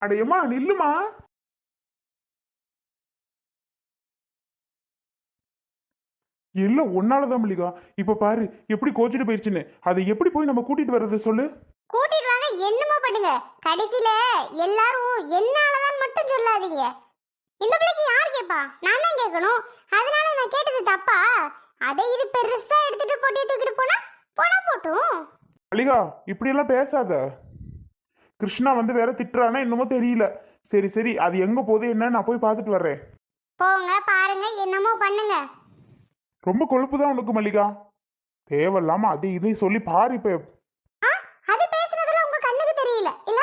அடையம்மா நில்லுமா. இல்ல ஒன்னாலதான் மல்லிகா. இப்ப பாரு எப்படி கோச்சிட்டு போயிடுச்சுன்னு. அதை எப்படி போய் நம்ம கூட்டிட்டு வர்றது சொல்லு. கூட்டிட்டு வாங்க, என்னமோ பண்ணுங்க. கடைசியில எல்லாரும் என்னாலதான் மட்டும் சொல்லாதீங்க. இந்த பிள்ளைக்கு யார் கேப்பா? நான் தான் கேட்கணும். அதனால நான் கேட்டது தப்பா? அதை இது பெருசா எடுத்துட்டு போட்டியை தூக்கிட்டு போனா போனா போட்டும். மல்லிகா இப்படி எல்லாம் பேசாத. கிருஷ்ணா வந்து வேற திட்டுறானா என்னமோ தெரியல. சரி சரி, அது எங்க போகுது என்ன நான் போய் பார்த்துட்டு வர்றேன். போங்க பாருங்க, என்னமோ பண்ணுங்க. ரொம்ப கொழுப்பு தான் உனக்கு மல்லிகா. தேவையில்லாம அது இதையும் சொல்லி பாரு. இப்ப அது பேசுறதுல உங்க கண்ணுக்கு தெரியல இல்ல?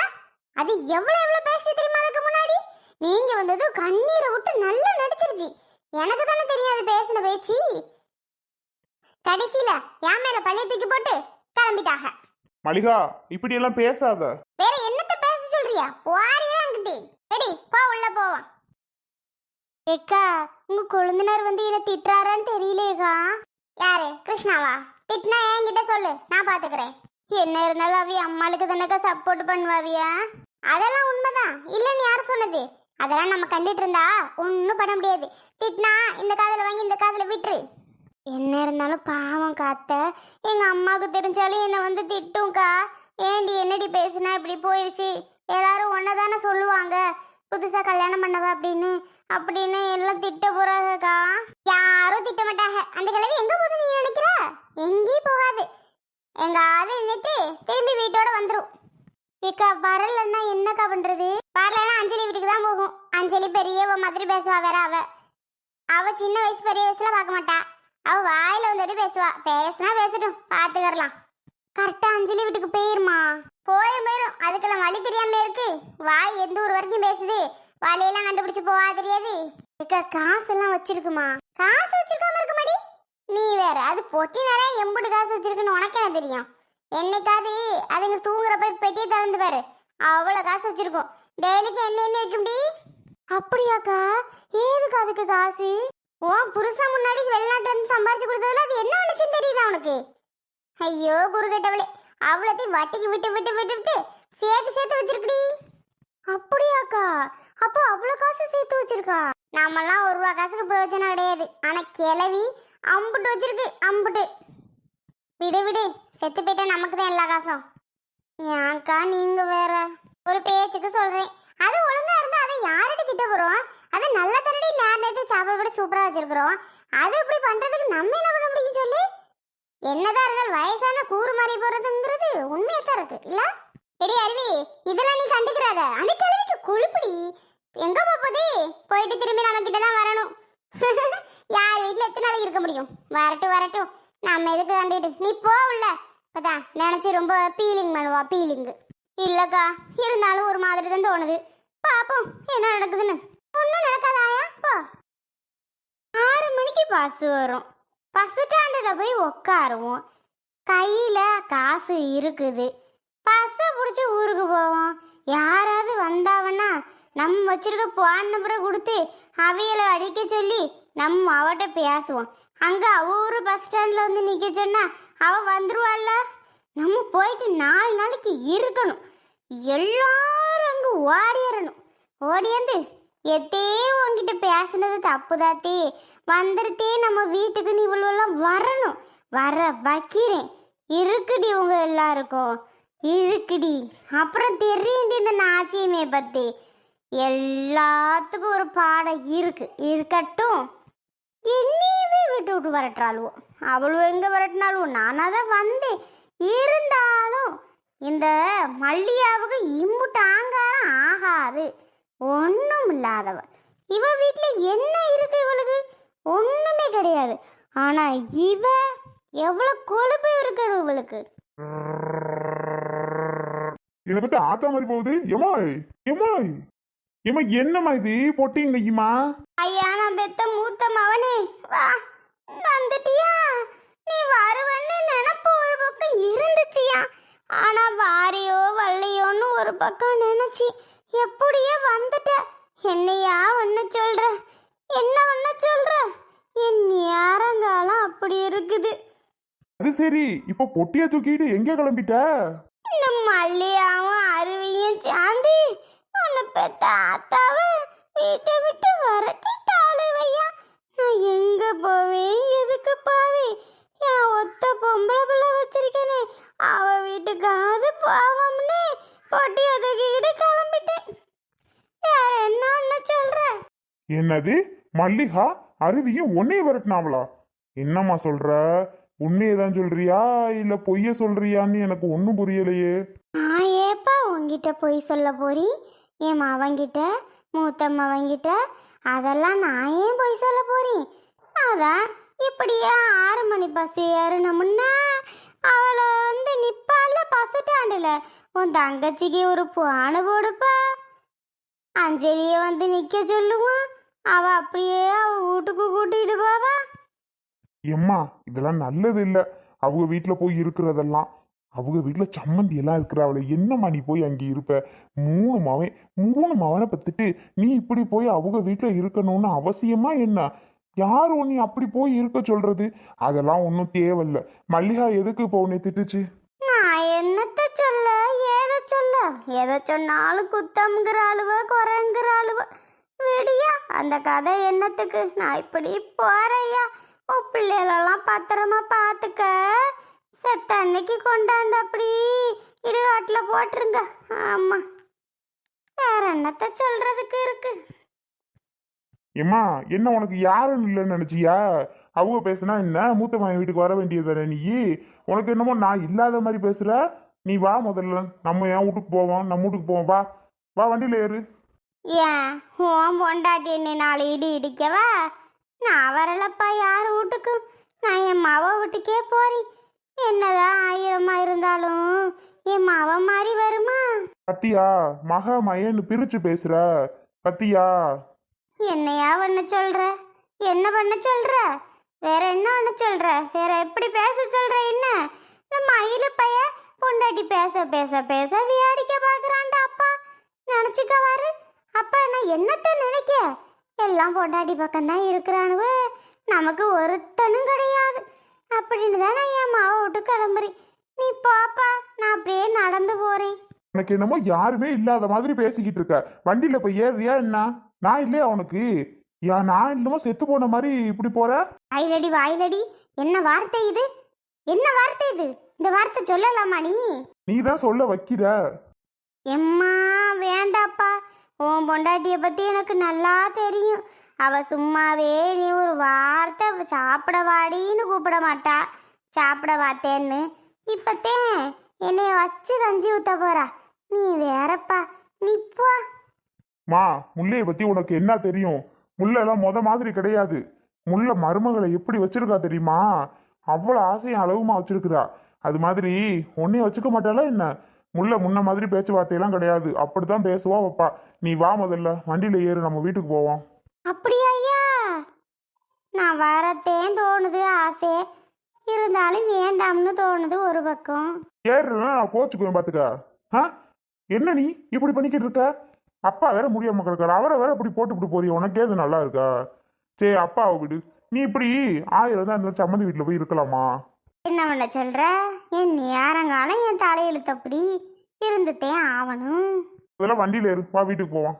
அது எவ்வளவு எவ்வளவு பேசி தெரியுமா? அதுக்கு முன்னாடி நீங்க வந்தது கண்ணீரை விட்டு நல்லா நடிச்சிருச்சு. எனக்கு தானே தெரியாது பேசின பேச்சு. கடைசியில என் மேல பள்ளிய தூக்கி போட்டு கிளம்பிட்டாங்க. மல்லிகா இப்படி எல்லாம் பேசாத. வேற என்னத்த பேச சொல்றியா? வாரியா அங்கிட்டு ரெடி போ, உள்ள போவான். ஏக்கா, உங்க கொழுந்தனார் வந்து என்ன திட்டுறாரான்னு தெரியலையேக்கா. யாரு? கிருஷ்ணாவா? திட்டினா என்கிட்ட சொல்லு, நான் பாத்துக்கிறேன். என்ன இருந்தாலும் அவிய அம்மாளுக்கு தானக்கா சப்போர்ட் பண்ணுவாவியா? அதெல்லாம் உண்மைதான், இல்லைன்னு யார் சொன்னது? அதெல்லாம் நம்ம கண்டுட்டு இருந்தா ஒன்றும் பண்ண முடியாது. திட்டினா இந்த காதில் வாங்கி இந்த காதில் விட்டுரு. என்ன இருந்தாலும் பாவம் காத்த. எங்க அம்மாவுக்கு தெரிஞ்சாலும் என்னை வந்து திட்டும்க்கா. ஏண்டி என்னடி பேசுனா இப்படி போயிடுச்சு? எல்லாரும் ஒன்னதானே சொல்லுவாங்க, புதுசா கல்யாணம் பண்ணவ அப்படின்னு அப்படின்னு எல்லாம் திட்ட போறாங்கக்கா. யாரும் திட்ட மாட்டாங்க. அந்த கிழவி எங்க போகுது நீ நினைக்கிற? எங்கேயும் போகாது. எங்க ஆது நின்றுட்டு திரும்பி வீட்டோட வந்துடும். ஏக்கா வரலன்னா என்னக்கா பண்றது? வரலன்னா அஞ்சலி வீட்டுக்கு தான் போகும். அஞ்சலி பெரியவ மாதிரி பேசுவா. வேற அவ சின்ன வயசு பெரிய வயசுல பார்க்க மாட்டா. அவ வாயில வந்துட்டு பேசுவா. பேசுனா பேசட்டும், பாத்துக்கலாம். கரெக்டா அஞ்சலி வீட்டுக்கு போயிருமா? போயிரும். அதுக்கெல்லாம் வழி தெரியாம இருக்கு. வாய் எந்த ஊர் வரைக்கும் பேசுது. வழியெல்லாம் கண்டுபிடிச்சு போவா தெரியாது. காசு எல்லாம் வச்சிருக்குமா? காசு வச்சிருக்காம இருக்க மாடி. நீ வேற, அது பொட்டி நிறைய எம்புட்டு காசு வச்சிருக்குன்னு உனக்கு என்ன தெரியும்? என்னைக்காவது அதுங்க தூங்குறப்ப பெட்டியை திறந்து பாரு, அவ்வளவு காசு வச்சிருக்கோம். டெய்லிக்கு என்ன என்ன வைக்க முடி. அப்படியாக்கா? ஏதுக்கு அதுக்கு காசு? உன் புருஷா முன்னாடி வெளிநாட்டுல இருந்து சம்பாரிச்சு கொடுத்ததுல அது என்ன நினைச்சுன்னு தெரியுதா உனக்கு? ஐயோ குரு கேட்டவளே, அவ்வளோத்தையும் வட்டிக்கு விட்டு விட்டு விட்டு விட்டு சேர்த்து சேர்த்து வச்சிருக்கடி. அப்படியாக்கா? அப்போ அவ்வளோ காசு சேர்த்து வச்சிருக்கா? நாமெல்லாம் ஒரு ரூபா காசுக்கு பிரயோஜனம் கிடையாது. ஆனா கிளவி அம்புட்டு வச்சிருக்கு, அம்புட்டு. விடு விடு, செத்து போயிட்டா நமக்கு தான் எல்லா காசும். ஏன்க்கா நீங்க வேற? ஒரு பேச்சுக்கு சொல்றேன். அது ஒழுங்கா இருந்தா அதை யார்கிட்ட திட்ட போறோம்? அது நல்ல தரடி நேரத்தை சாப்பாடு கூட சூப்பரா வச்சிருக்கிறோம். அது இப்படி பண்றதுக்கு நம்ம என்ன பண்ண முடியும் சொல்லு? என்னதான் இருந்தாலும் வயசான கூறு மாறி போறதுங்கிறது உண்மையா தான் இருக்கு இல்ல? எடி அருவி, இதெல்லாம் நீ கண்டுக்கிறாத. அந்த கிழவிக்கு குளிப்படி. எங்க போகுது? போயிட்டு திரும்பி நம்ம கிட்ட தான் வரணும். யார் வீட்டுல எத்தனை நாளைக்கு இருக்க முடியும்? வரட்டும் வரட்டும், நம்ம எதுக்கு கண்டுட்டு. நீ போ உள்ள. அதான் நினைச்சு ரொம்ப பீலிங் பண்ணுவா. பீலிங் இல்லக்கா, இருந்தாலும் ஒரு மாதிரி தான் தோணுது. பாப்போம் என்ன நடக்குதுன்னு. ஒன்றும் நடக்காதாயா? போ. 6 மணிக்கு பஸ் வரும். பஸ் ஸ்டாண்டில் போய் உட்காருவோம். கையில் காசு இருக்குது. பஸ்ஸை பிடிச்சி ஊருக்கு போவோம். யாராவது வந்தாவன்னா நம்ம வச்சிருக்க போன் நம்பரை கொடுத்து அவைகளை அடிக்க சொல்லி நம்ம அவட்ட பேசுவோம். அங்கே ஊர் பஸ் ஸ்டாண்டில் வந்து நிற்க சொன்னா அவள் வந்துருவாள்ல. நம்ம போயிட்டு 4 நாளைக்கு இருக்கணும். எல்லாரும் அங்கே ஓடிடணும். ஓடியாந்து எத்தே உங்ககிட்ட பேசுனது தப்புதாத்தே, வந்துருத்தே நம்ம வீட்டுக்கு நீ இவ்வளோலாம் வரணும். வர வைக்கிறேன். இருக்குடி உங்க எல்லாருக்கும் இருக்குடி. அப்புறம் தெரியுண்டி இந்த நாச்சியமே பத்தி. எல்லாத்துக்கும் ஒரு பாடம் இருக்கு. இருக்கட்டும். என்னையவே விட்டு விட்டு வரட்டாளுவோ. அவளும் எங்க வரட்டினாலும் நானாக தான் வந்தேன். இருந்தாலும் இந்த மல்லியாவுக்கு இம்புட்டு ஆங்காரம் ஆகாது. ஒன்றும் இல்லாதவ. இவ வீட்டில் என்ன இருக்கு? இவளுக்கு ஒன்றுமே கிடையாது. ஆனால் இவ எவ்வளோ கொழுப்பு இருக்கணும் இவளுக்கு. இதை பத்தி ஆத்தா மாதிரி போகுது. எமாய் எமாய் எம்மா, என்னம்மா இது பொட்டிங்கம்மா? ஐயா, நான் பெத்த மூத்த மவனே, வா வந்துட்டியா? நீ வருவன்னு நினப்பு ஒரு பக்கம் இருந்துச்சியா. ஆனா வாரியோ வள்ளியோன்னு ஒரு பக்கம் நினைச்சி எப்படியே வந்துட்ட. என்னையா ஒன்று சொல்ற? என்ன ஒன்று சொல்ற? என் நேரங்காலம் அப்படி இருக்குது. அது சரி, இப்ப பொட்டிய தூக்கிட்டு எங்க கிளம்பிட்ட? இந்த மல்லியாவும் அருவியும் சாந்தி உன்னை பெத்த ஆத்தாவ வீட்டை விட்டு வரட்டிட்டாளுவையா. நான் எங்க போவேன், எதுக்கு போவேன்? என் ஒத்த பொம்பளை பிள்ளை வச்சிருக்கேனே, அவ வீட்டுக்காவது போவோம்னு பொட்டி அதுக்கிட்டு கிளம்பிட்டேன். வேற என்ன சொல்ற? என்னது மல்லிகா அருவியும் உன்னைய விரட்டினாவளா? என்னம்மா சொல்ற? உண்மையதான் சொல்றியா இல்ல பொய்ய சொல்றியான்னு எனக்கு ஒன்றும் புரியலையே. நான் ஏப்பா உங்ககிட்ட போய் சொல்ல போறி? என் மவங்கிட்ட, மூத்த மவங்கிட்ட அதெல்லாம் நான் ஏன் போய் சொல்ல போறேன்? அதான் இப்படியே 6 மணி பஸ் ஏறணும்னா அவளை வந்து நிப்பால பஸ் ஸ்டாண்டில் உன் தங்கச்சிக்கு ஒரு பானை போடுப்பா. அஞ்சலியை வந்து நிற்க சொல்லுவான். அவ அப்படியே அவ வீட்டுக்கு கூட்டிட்டு போவா. எம்மா இதெல்லாம் நல்லது இல்ல. அவங்க வீட்டுல போய் இருக்கிறதெல்லாம் அவங்க வீட்டுல சம்மந்தி எல்லாம் இருக்கிறாவளே. என்னம்மா நீ போய் அங்கே இருப்ப? 3 மவனை பத்துட்டு நீ இப்படி போய் அவங்க வீட்டுல இருக்கணும்னு அவசியமா என்ன? யாரு நீ அப்படி போய் இருக்க சொல்றது? அதெல்லாம் ஒன்றும் தேவையில்ல. மல்லிகா எதுக்கு இப்போ உன்னை திட்டுச்சு? நான் என்னத்த சொல்ல, ஏத சொல்ல? எதை சொன்னாலும் குத்தம்ங்கிற அழுவ, குறைங்கிற அழுவ. விடியா அந்த கதை என்னத்துக்கு? நான் இப்படி போறையா. உன் பிள்ளைகளெல்லாம் பத்திரமா பார்த்துக்க. செத்த அன்னைக்கு கொண்டாந்து அப்படி இடுகாட்டில் போட்டுருங்க. ஆமா, வேற என்னத்த சொல்றதுக்கு இருக்கு? எம்மா என்ன உனக்கு யாரும் இல்லைன்னு நினைச்சியா? அவங்க பேசுனா என்ன? மூத்த மகன் வீட்டுக்கு வர வேண்டியது தானே நீ? உனக்கு என்னமோ நான் இல்லாத மாதிரி பேசுற. நீ வா, முதல்ல நம்ம என் வீட்டுக்கு போவோம். நம்ம வீட்டுக்கு போவோம். வா வா, வண்டியில ஏறு. ஏன் உன் பொண்டாட்டி என்னை 4 இடி இடிக்கவா? நான் வரலப்பா யார் வீட்டுக்கு. நான் என் மவ வீட்டுக்கே போறேன். என்னதான் 1000 இருந்தாலும் என் மவ மாதிரி வருமா? பத்தியா மயன்னு பிரிச்சு பேசுற? பத்தியா? என்னையா பண்ண சொல்ற? என்ன பண்ண சொல்ற? வேற என்ன பண்ண சொல்ற? வேற எப்படி பேச சொல்ற? என்ன இந்த மயில பைய பொண்டாட்டி பேச பேச பேச வியாடிக்க பாக்குறான்டா அப்பா. நினைச்சுக்கவாரு அப்பா. நான் என்னத்த நினைக்க? எல்லாம் பொண்டாட்டி பக்கம்தான் இருக்கிறானுவ, நமக்கு ஒருத்தனும் கிடையாது அப்படின்னு தான் நான் என் மாவை விட்டு கிளம்புறேன். நீ பாப்பா, நான் அப்படியே நடந்து போறேன். உனக்கு என்னமோ யாருமே இல்லாத மாதிரி பேசிக்கிட்டு இருக்க. வண்டியில போய் ஏறியா என்ன? நான் இல்லையா உனக்கு? நான் என்னமோ செத்து போன மாதிரி இப்படி போற? வாயிலடி வாயிலடி, என்ன வார்த்தை இது? என்ன வார்த்தை இது? இந்த வார்த்தை சொல்லலாமா நீ? நீ தான் சொல்ல வைக்கிற. எம்மா வேண்டாப்பா. உன் பொண்டாட்டிய பத்தி எனக்கு நல்லா தெரியும். அவ சும்மாவே நீ ஒரு வார்த்தை சாப்பிட வாடின்னு கூப்பிட மாட்டா. சாப்பிட வாத்தேன்னு இப்பத்தேன் என்னைய வச்சு கஞ்சி ஊத்த போறா. நீ வேறப்பா, நீ போ. மா, முல்லைய பத்தி உனக்கு என்ன தெரியும்? முல்லெல்லாம் மாதிரி கிடையாது. முல்லை மருமகளை எப்படி வச்சிருக்கா தெரியுமா? அவ்வளோ ஆசையும் அளவுமா வச்சிருக்கிறா. அது மாதிரி உன்னைய வச்சுக்க மாட்டாளா என்ன? முல்லை முன்ன மாதிரி பேச்சுவார்த்தையெல்லாம் கிடையாது. அப்படித்தான் பேசுவா வைப்பா. நீ வா, முதல்ல வண்டியில ஏறு, நம்ம வீட்டுக்கு போவோம். அப்படியா ஐயா? நான் வரத்தேன் தோணுது ஆசை, இருந்தாலும் வேண்டாம்னு தோணுது ஒரு பக்கம். ஏறுனா நான் கோச்சுக்குவேன் பாத்துக்க. என்ன நீ இப்படி பண்ணிக்கிட்டு இருக்க? அப்பா வேற முடியாம கிடக்காரு, அவரை வேற இப்படி போட்டுவிட்டு போறிய. உனக்கே அது நல்லா இருக்கா? சரி அப்பாவை விடு. நீ இப்படி 1000 தான் இருந்தாலும் சம்மந்தி வீட்டுல போய் இருக்கலாமா? என்ன பண்ண சொல்ற? என் நேரங்காலம் என் தலையெழுத்தப்படி இருந்துட்டேன் ஆவணும். அதெல்லாம் வண்டியில ஏறு, வா வீட்டுக்கு போவான்.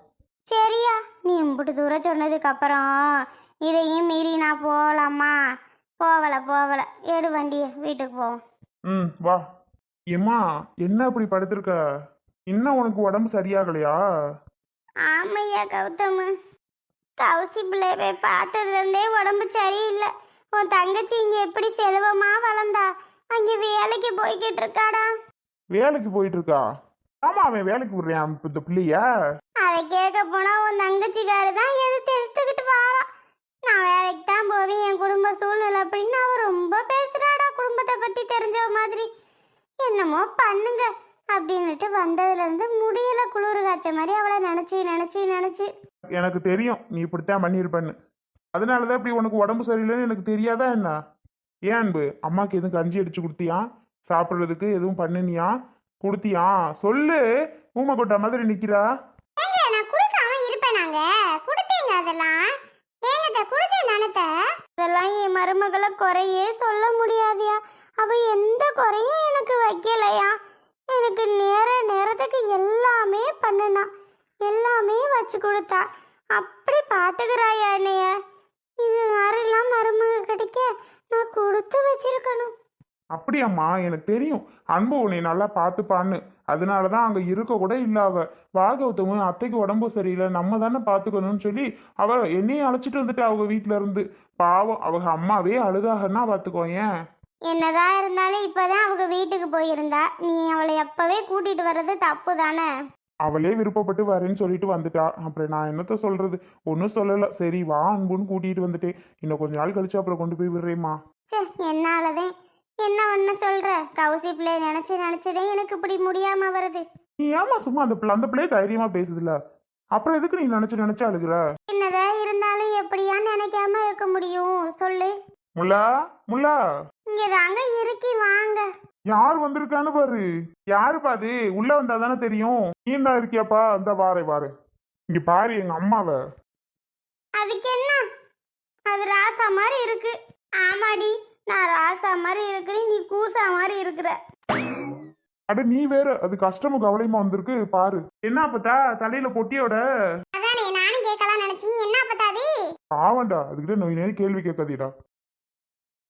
சரியா, நீ இம்புட்டு தூரம் சொன்னதுக்கு அப்புறம் இதையும் மீறி நான் போகலாமா? போவல எடு வண்டிய, வீட்டுக்கு போவோம். வா. ஏம்மா என்ன இப்படி படுத்திருக்க? இன்னும் உனக்கு உடம்பு சரியாகலையா? ஆமையா கௌதம், கௌசி பிள்ளை போய் பார்த்ததுலேருந்தே உடம்பு சரியில்லை. உன் தங்கச்சி இங்கே எப்படி செல்வமா வளர்ந்தா? அங்கே வேலைக்கு போய்கிட்டு இருக்காடா. வேலைக்கு போயிட்டு இருக்கா? ஆமா, அவன் வேலைக்கு விடுறான் இந்த பிள்ளைய. அதை கேட்க போனா உன் தங்கச்சிக்காரு தான் எடுத்துக்கிட்டு வாரா. நான் வேலைக்கு தான் போவேன், என் குடும்ப சூழ்நிலை அப்படின்னு அவ ரொம்ப பேசுறாடா. குடும்பத்தை பத்தி தெரிஞ்சவ மாதிரி. என்னமோ பண்ணுங்க அப்படின்னுட்டு வந்ததுலேருந்து முடியல, குளிர் காய்ச்ச மாதிரி அவளை நினச்சி எனக்கு தெரியும் நீ இப்படித்தான் பண்ணியிருப்பேன்னு. அதனாலதான் இப்படி உனக்கு உடம்பு சரியில்லைன்னு எனக்கு தெரியாதா என்ன? ஏன் அன்பு, அம்மாக்கு எதுவும் கஞ்சி அடிச்சு கொடுத்தியா? சாப்பிட்றதுக்கு எதுவும் பண்ணினியா? கொடுத்தியா? சொல்லு. ஊமை கொட்டா மாதிரி நிக்கிறா. நான் குடுக்காம இருப்பேன். நாங்க குடுத்தீங்க அதெல்லாம். ஏங்கட்ட குடுத்தேன் நானத்த. அதெல்லாம் என் மருமகளை குறையே சொல்ல முடியாதியா. அவ எந்த குறையும் எனக்கு வைக்கலையா. எனக்கு நேரத்துக்கு எல்லாமே பண்ணுனா, எல்லாமே வச்சு கொடுத்தா. அப்படி பாத்துக்கிறாயா என்னைய? இது மாதிரிலாம் மருமக கிடைக்க நான் கொடுத்து வச்சிருக்கணும். அப்படியாம்மா, எனக்கு தெரியும் அன்பு உன்னை நல்லா பார்த்துப்பான்னு. அதனாலதான் அங்க இருக்க கூட இல்ல அவ. வாகவத்தமும் அத்தைக்கு உடம்பு சரியில்லை, நம்ம தானே பார்த்துக்கணும்னு சொல்லி அவ என்னையும் அழைச்சிட்டு வந்துட்டு அவங்க வீட்டுல இருந்து. பாவம், அவங்க அம்மாவே அழுதாகன்னா பார்த்துக்கோயேன். என்னதான் இருந்தாலும் இப்பதான் அவங்க வீட்டுக்கு போயிருந்தா. நீ அவளை எப்பவே கூட்டிட்டு வர்றது தப்பு தானே? அவளே விருப்பப்பட்டு வரேன்னு சொல்லிட்டு வந்துட்டா. அப்புறம் நான் என்னத்த சொல்றது? ஒன்றும் சொல்லல. சரி வா அன்புன்னு கூட்டிட்டு வந்துட்டேன். இன்னும் கொஞ்ச நாள் கழிச்சு அப்புறம் கொண்டு போய் விடுறேம்மா. சே, என்னாலதான் என்ன ஒண்ணு சொல்ற? கௌசி பிள்ளை நினைச்சதே எனக்கு இப்படி முடியாம வருது. நீ ஏமா சும்மா அந்த பிள்ளைய தைரியமா பேசுதுல, அப்புறம் எதுக்கு நீ நினைச்சு அழுகுற? என்னதான் இருந்தாலும் எப்படியா நினைக்காம இருக்க முடியும் சொல்லு. முல்லா முல்லா, இங்க தாங்க இருக்கி, வாங்க. யார் வந்திருக்கான்னு பாரு. யாரு பாது? உள்ள வந்தா தானே தெரியும். நீ தான் இருக்கியாப்பா? இந்த வாரே இங்க பாரு எங்க அம்மாவை. அதுக்கு என்ன? அது ராசா மாதிரி இருக்கு. ஆமாடி, நான் ராசா மாதிரி இருக்கிறேன், நீ கூசா மாதிரி இருக்கிற. அட நீ வேற, அது கஷ்டமும் கவலையுமா வந்திருக்கு பாரு. என்ன அப்பத்தா தலையில பொட்டியோட? அதானே நானும் கேட்கலாம் நினைச்சேன். என்ன பத்தாது? பாவண்டா, அதுக்கிட்ட நோய் கேள்வி கேட்காதீடா.